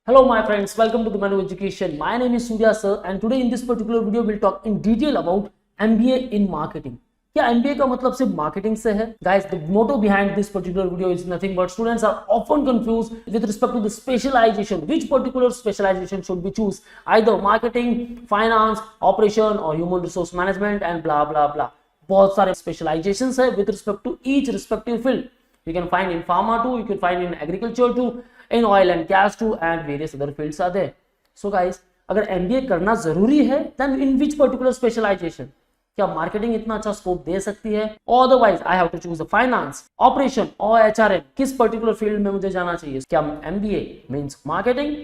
Hello my friends, welcome to the Manu Education. My name is Surya sir and today in this particular video we'll talk in detail about MBA in marketing. क्या MBA का मतलब सिर्फ marketing से है? Guys, the motto behind this particular video is nothing but students are often confused with respect to the specialization. Which particular specialization should we choose? Either marketing, finance, operation or human resource management and blah blah blah. बहुत सारे specializations है with respect to each respective field. You can find in pharma too, you can find in agriculture too, in oil and gas too, and various other fields are there. So guys, अगर MBA करना जरूरी है, then in which particular specialization? क्या marketing इतना अच्छा scope दे सकती है? Otherwise, I have to choose the finance, operation or HRM. किस particular field में मुझे जाना चाहिए? क्या MBA means marketing?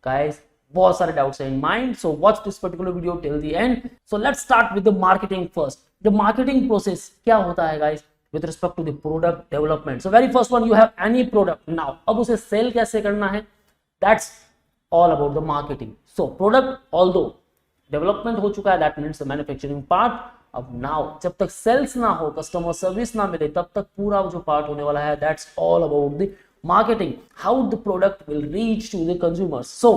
Guys, बहुत सारे doubts are in mind, so watch this particular video till the end. So let's start with the marketing first. The marketing process क्या होता है guys? With respect to the product development. So very first one, you have any product. Now, अब उसे sell कैसे करना है? That's all about the marketing. So product, although development हो चुका है, that means the manufacturing part. अब now, जब तक sales ना हो, customer service ना मिले, तब तक पूरा जो part होने वाला है, that's all about the marketing. How the product will reach to the consumers. So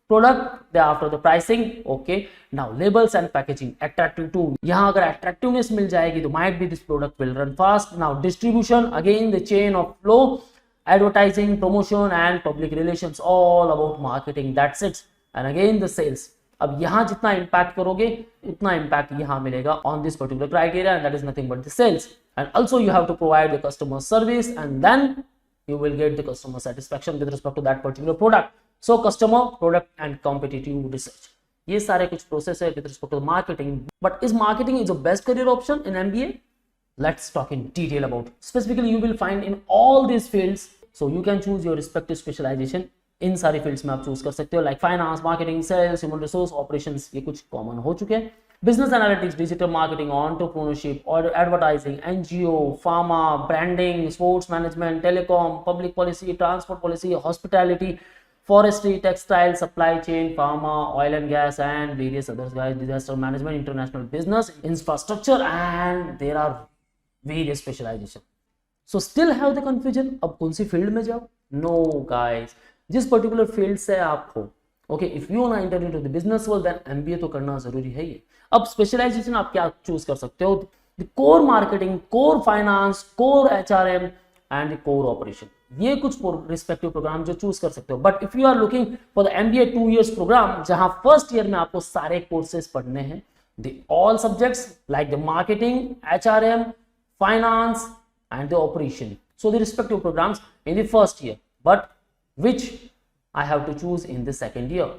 product, thereafter the pricing, okay. Now labels and packaging, attractive too. यहाँ अगर attractiveness मिल जाएगी तो might be this product will run fast. Now distribution, again the chain of flow, advertising, promotion and public relations, all about marketing. That's it. And again the sales. अब यहाँ जितना impact करोगे उतना impact यहाँ मिलेगा on this particular criteria, and that is nothing but the sales. And also you have to provide the customer service, and then you will get the customer satisfaction with respect to that particular product. So customer, product and competitive research. ये सारे कुछ process है with respect to marketing. But is marketing is the best career option in MBA? Let's talk in detail about it. Specifically, you will find in all these fields. So you can choose your respective specialization. इन सारे fields में आप choose कर सकते हो, like finance, marketing, sales, human resource, operations. ये कुछ common हो चुके हैं. Business analytics, digital marketing, entrepreneurship, order advertising, NGO, pharma, branding, sports management, telecom, public policy, transport policy, hospitality, forestry, textile, supply chain, pharma, oil and gas and various others guys, disaster management, international business, infrastructure, and there are various specialization. So still have the confusion, अब कौन सी field में जाओ? No guys, जिस particular field से आप हो, okay, if you wanna enter into the business world, then MBA तो करना जरूरी है ये. अब specialization आप क्या choose कर सकते हो? The core marketing, core finance, core HRM and the core operation. ये कुछ रिस्पेक्टिव प्रोग्राम जो चूज कर सकते हो. But if you are looking for the MBA 2 years program, जहां फर्स्ट ईयर में आपको सारे कोर्सेज पढ़ने हैं, the all subjects like the marketing, HRM, finance and the operation. So the respective programs in the first year, but which I have to choose in the second year.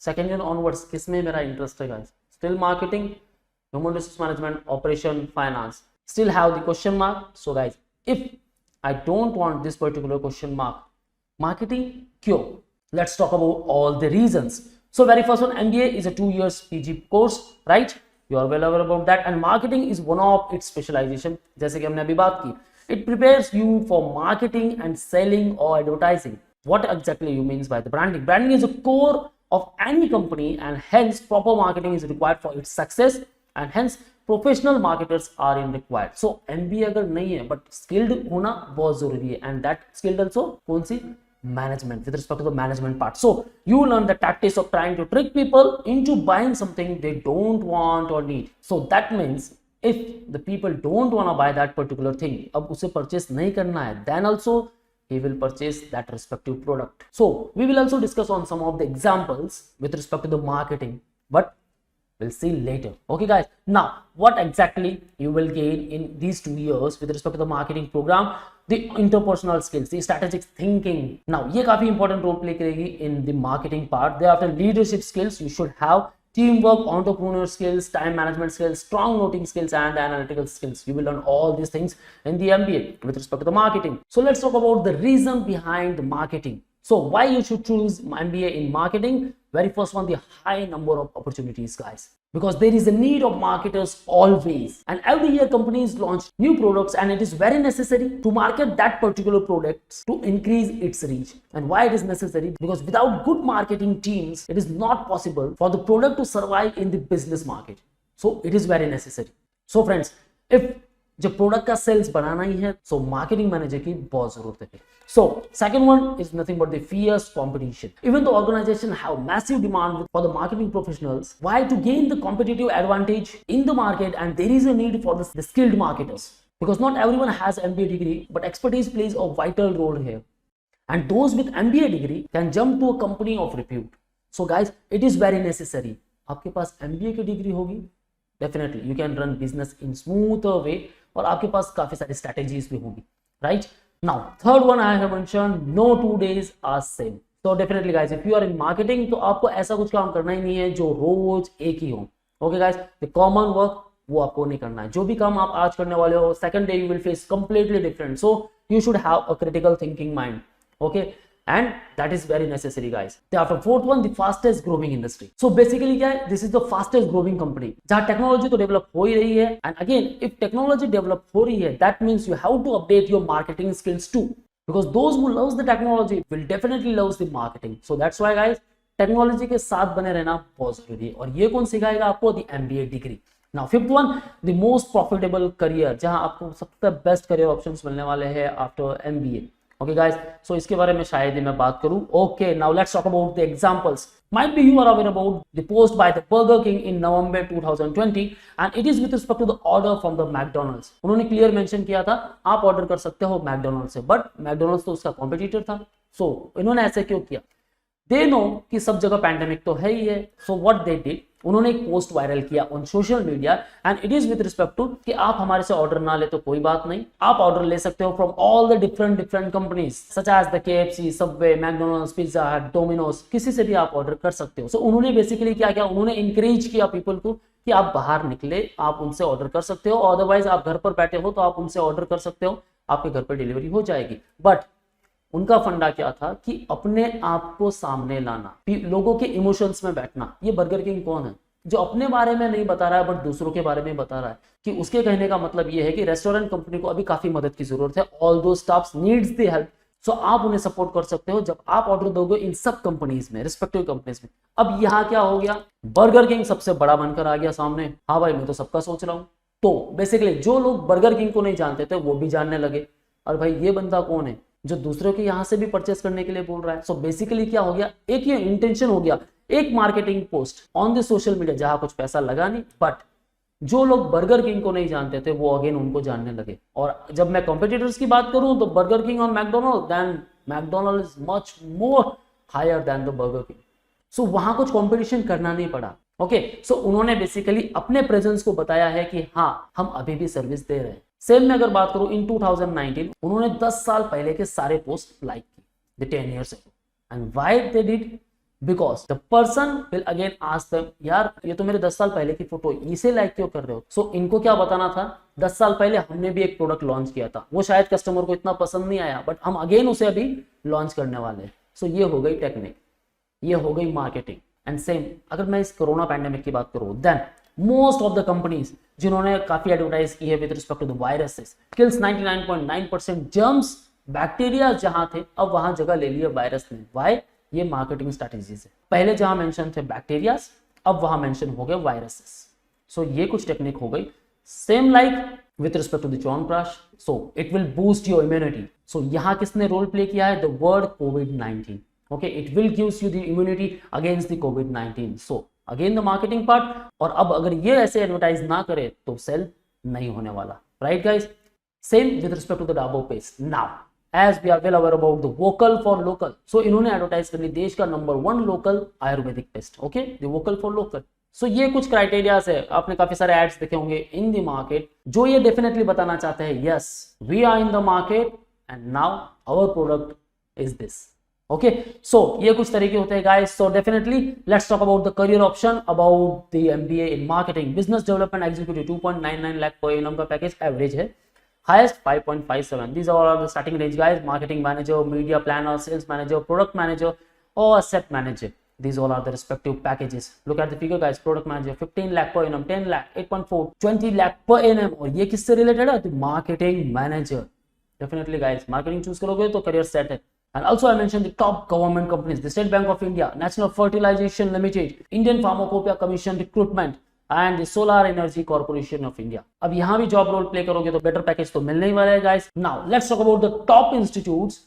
Second year onwards किस में मेरा interest है guys? Still marketing, human resource management, operation, finance. Still have the question mark. So guys, if I don't want this particular question mark, marketing क्यों? Let's talk about all the reasons. So very first one, MBA is a 2 years PG course, right? You are well aware about that. And marketing is one of its specialization. जैसे कि हमने अभी बात की, it prepares you for marketing and selling or advertising. What exactly you means by the branding? Branding is a core of any company, and hence proper marketing is required for its success, and hence professional marketers are in required. So MBA अगर नहीं है but skilled होना बहुत जरूरी है, and that skilled also कौन सी? Management, with respect to the management part. So you learn the tactics of trying to trick people into buying something they don't want और need. So that means if the people don't want to buy that particular thing, अब उसे purchase नहीं करना है, then also he will purchase that respective product. So we will also discuss on some of the examples with respect to the marketing, but we'll see later. Okay guys, now what exactly you will gain in these 2 years with respect to the marketing program? The interpersonal skills, the strategic thinking. Now ये काफी important role play करेगी in the marketing part. Thereafter leadership skills, you should have teamwork, entrepreneur skills, time management skills, strong noting skills and analytical skills. You will learn all these things in the MBA with respect to the marketing. So let's talk about the reason behind the marketing. So why you should choose MBA in marketing? Very first one, the high number of opportunities guys, because there is a need of marketers always, and every year companies launch new products, and it is very necessary to market that particular products to increase its reach. And why it is necessary? Because without good marketing teams, it is not possible for the product to survive in the business market. So it is very necessary. So friends, if जब product का sales बढ़ाना ही है so marketing manager की बहुत जरूरत है। So second one is nothing but the fierce competition. Even the organization have massive demand for the marketing professionals, why to gain the competitive advantage in the market, and there is a need for the skilled marketers, because not everyone has MBA degree, but expertise plays a vital role here, and those with MBA degree can jump to a company of repute. So guys, it is very necessary. आपके पास MBA की degree होगी, definitely you can run business in smooth way, और आपके पास काफी सारी strategies भी होंगी, right? Now third one I have mention, no 2 days are same. तो definitely guys, if you are in marketing तो आपको ऐसा कुछ काम करना ही नहीं है जो रोज एक ही हो। Okay guys, the common work वो आपको नहीं करना है। जो भी काम आप आज करने वाले हो, second day you will face completely different, so you should have a critical thinking mind, okay, and that is very necessary guys. After fourth one, the fastest growing industry. So basically क्या है, this is the fastest growing company जहाँ technology तो develop हो ही रही है, and again if technology develop हो रही है that means you have to update your marketing skills too, because those who loves the technology will definitely loves the marketing. So that's why guys, technology के साथ बने रहना बहुत जरूरी है, और ये कौन सिखाएगा आपको? the MBA degree. Now fifth one, the most profitable career, जहां आपको सबसे बेस्ट करियर ऑप्शंस मिलने वाले हैं आफ्टर MBA। ओके गाइस, सो इसके बारे में शायद ही मैं बात करूं। Okay, now let's talk about the examples. Might be you are aware about the post by the Burger King in November 2020 and it is with respect to the order from the McDonald's। उन्होंने clear mention किया था आप order कर सकते हो McDonald से, but McDonald's तो उसका कॉम्पिटिटर था। सो इन्होंने ऐसे क्यों किया? दे नो कि सब जगह पैंडेमिक तो है ही है, सो व्हाट दे डिड, उन्होंने एक पोस्ट वायरल किया on social media and it is with respect to कि आप हमारे से ऑर्डर ना ले तो कोई बात नहीं, आप ऑर्डर ले सकते हो from all the different companies such as the KFC, Subway, McDonald's, pizza Hut, Domino's, किसी से भी आप ऑर्डर कर सकते हो। सो उन्होंने बेसिकली क्या किया, उन्होंने इंकरेज किया पीपल को कि आप बाहर निकले, आप उनसे ऑर्डर कर सकते हो, अदरवाइज आप घर पर बैठे हो तो आप उनसे ऑर्डर कर सकते हो, आपके घर पर डिलीवरी हो जाएगी। बट उनका फंडा क्या था कि अपने आप को सामने लाना, लोगों के इमोशंस में बैठना। ये बर्गर किंग कौन है जो अपने बारे में नहीं बता रहा है बट दूसरों के बारे में बता रहा है? कि उसके कहने का मतलब ये है कि रेस्टोरेंट कंपनी को अभी काफी मदद की जरूरत है, ऑल दो स्टाफ्स नीड्स द हेल्प, सो आप उन्हें सपोर्ट कर सकते हो जब आप ऑर्डर दोगे इन सब कंपनीज में, रिस्पेक्टिव कंपनीज में। अब यहाँ क्या हो गया, बर्गर किंग सबसे बड़ा बनकर आ गया सामने। हाँ भाई, मैं तो सबका सोच रहा हूँ। तो बेसिकली जो लोग बर्गर किंग को नहीं जानते थे वो भी जानने लगे, और भाई ये बंदा कौन है जो दूसरों के यहाँ से भी परचेस करने के लिए बोल रहा है। सो बेसिकली क्या हो गया, एक ये इंटेंशन हो गया, एक marketing post on the social media जहां कुछ पैसा लगा नहीं, बट जो लोग बर्गर किंग को नहीं जानते थे वो अगेन उनको जानने लगे। और जब मैं कॉम्पिटिटर्स की बात करूं तो बर्गर किंग और McDonald, then McDonald is much more higher than the Burger King. So वहां कुछ कंपटीशन करना नहीं पड़ा। ओके, सो उन्होंने बेसिकली अपने प्रेजेंस को बताया है कि हाँ हम अभी भी सर्विस दे रहे हैं। सेम में अगर बात करूं इन 2019 उन्होंने 10 साल पहले के सारे पोस्ट लाइक किए, the 10 years ago, and why they did, because the person will again ask them, यार ये तो मेरे 10 साल पहले की फोटो, इसे लाइक क्यों कर रहे हो? सो इनको क्या बताना था, 10 साल पहले हमने भी एक प्रोडक्ट लॉन्च किया था, वो शायद कस्टमर को इतना पसंद नहीं आया, बट हम अगेन उसे अभी लॉन्च करने वाले हैं। सो ये हो गई टेक्निक, ये हो गई मार्केटिंग। एंड सेम अगर मैं इस कोरोना पैंडेमिक की बात करूं, then most of the companies जिन्होंने काफी एडवर्टाइज की है with respect to the viruses, kills 99.9% germs, bacteria जहां थे अब वहां जगह ले लिया वायरस ने। वाई? ये मार्केटिंग स्ट्रेटेजीज है। पहले जहां मेंशन थे बैक्टीरियाज, अब वहां मेंशन हो गए वायरसेस। सो ये कुछ टेक्निक हो गई। Same like with respect to the chyawanprash, so it will boost your immunity. So यहां किसने रोल प्ले किया है, the word COVID-19। Okay, it will gives you the immunity against the COVID-19। So again the marketing part. और अब अगर ये ऐसे advertise ना करे तो सेल नहीं होने वाला, right guys? Same with respect to the डाबो paste. Now as we are well aware about the vocal for local, so इन्होंने एडवर्टाइज कर ली देश का number 1 local Ayurvedic paste. Okay, the vocal for local. So ये कुछ क्राइटेरियाज है, आपने काफी सारे एड्स देखे होंगे इन द मार्केट जो ये डेफिनेटली बताना चाहते हैं, yes we are in the market and now our product is this. Okay, so ये कुछ तरीके होते हैं guys. So definitely let's talk about the career option about the MBA in marketing. Business development executive 2.99 lakh पर annum का package average है, highest 5.57। These are all the starting range guys. Marketing manager, media planner, sales manager, product manager or asset manager, these all are the respective packages. Look at the figure guys, product manager 15 lakh per annum, 10 lakh, 8.4, 20 lakh per annum। और ये किससे related है? तो marketing manager. Definitely guys marketing choose करोगे तो career set है। And also I mentioned the top government companies, the State Bank of India, National Fertilization Limited, Indian Pharmacopoeia Commission Recruitment, and the solar energy corporation of India. अब यहाँ भी job role play करोगे तो better package तो मिलने ही वाला है guys. Now let's talk about the top institutes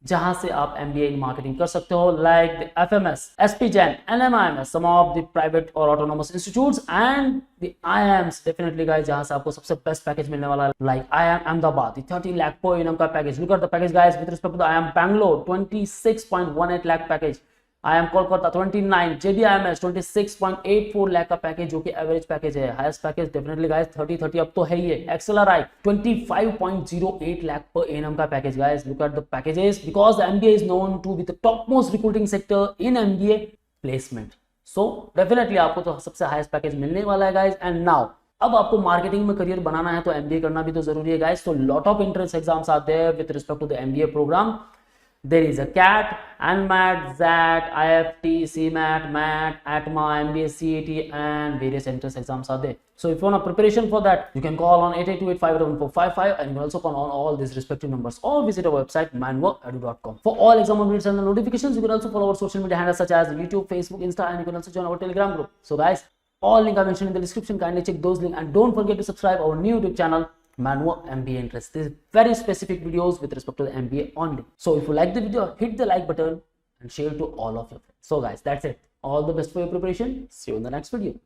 जहां से आप MBA इन मार्केटिंग कर सकते हो, like the FMS, SP Jain, NMIMS, some of the private or autonomous institutes and the IIMs definitely guys, जहां से आपको सबसे बेस्ट पैकेज मिलने वाला है, like IIM Ahmedabad, the 30 lakh per annum का package. Look at the package guys with respect to the IIM Bangalore, 26.18 lakh package, IIM Kolkata 29, JDIMS 26.84 lakh का package जो कि एवरेज पैकेज है। हाईएस्ट पैकेज डेफिनेटली गाइस 30 अब तो है ही है। XLRI 25.08 lakh पर एनम का package guys. Look at the packages because MBA is known to be the top most recruiting sector in MBA placement. So definitely आपको तो सबसे हाईएस्ट पैकेज मिलने वाला है गाइस। एंड नाउ अब आपको मार्केटिंग में करियर बनाना है तो MBA करना भी तो जरूरी है गाइस। तो लॉट ऑफ एंट्रेंस एग्जाम्स आते हैं with respect to the MBA program. There is a CAT, ANMAT, ZAT, IFT, CMAT, MAT, ATMA, MBA, CET, and various entrance exams are there. So if you want a preparation for that, you can call on 8828571455 and you can also call on all these respective numbers or visit our website manworkedu.com. For all exam updates and the notifications, you can also follow our social media handles such as YouTube, Facebook, Insta, and you can also join our Telegram group. So guys, all links are mentioned in the description. Kindly check those links and don't forget to subscribe our new YouTube channel, Manwork MBA Interest. This is very specific videos with respect to the MBA only. So if you like the video, hit the like button and share to all of your friends. So guys, that's it. All the best for your preparation. See you in the next video.